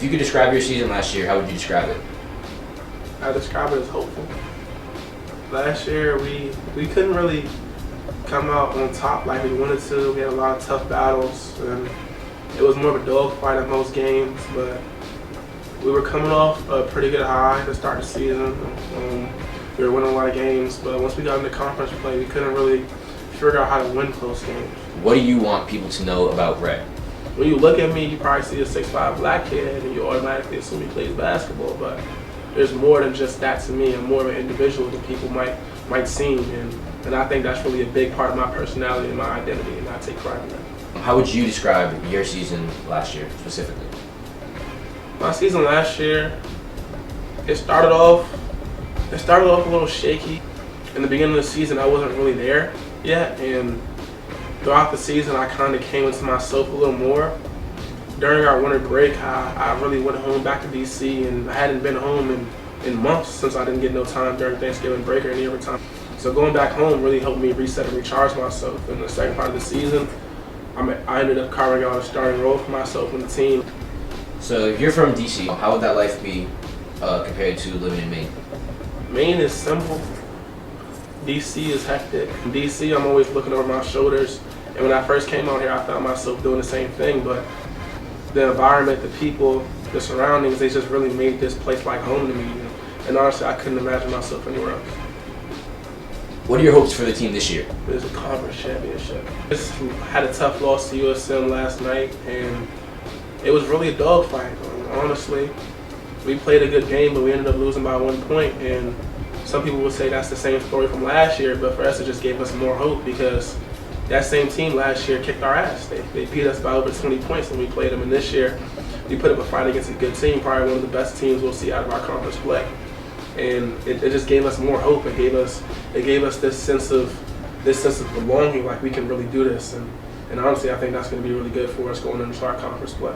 If you could describe your season last year, how would you describe it? I describe it as hopeful. Last year, we couldn't really come out on top like we wanted to. We had a lot of tough battles, and it was more of a dogfight in most games, but we were coming off a pretty good high to start the season. We were winning a lot of games, but once we got into conference play, we couldn't really figure out how to win close games. What do you want people to know about Rhett? When you look at me, you probably see a 6'5" black kid, and you automatically assume he plays basketball, but there's more than just that to me. I'm more of an individual than people might seem, and I think that's really a big part of my personality and my identity, and I take pride in that. How would you describe your season last year specifically? My season last year, it started off a little shaky. In the beginning of the season, I wasn't really there yet, and throughout the season, I kind of came into myself a little more. During our winter break, I really went home back to DC, and I hadn't been home in months since I didn't get no time during Thanksgiving break or any other time. So going back home really helped me reset and recharge myself. In the second part of the season, I ended up carving out a starting role for myself on the team. So if you're from DC, how would that life be compared to living in Maine? Maine is simple. DC is hectic. In DC, I'm always looking over my shoulders. And when I first came out here, I found myself doing the same thing. But the environment, the people, the surroundings, they just really made this place like home to me. And honestly, I couldn't imagine myself anywhere else. What are your hopes for the team this year? It's a conference championship. Just had a tough loss to USM last night, and it was really a dogfight. Honestly, we played a good game, but we ended up losing by 1 point. And some people would say that's the same story from last year, but for us, it just gave us more hope because that same team last year kicked our ass. They beat us by over 20 points when we played them, and this year we put up a fight against a good team, probably one of the best teams we'll see out of our conference play. And it just gave us more hope. It gave us this sense of belonging, like we can really do this. And honestly, I think that's going to be really good for us going into our conference play.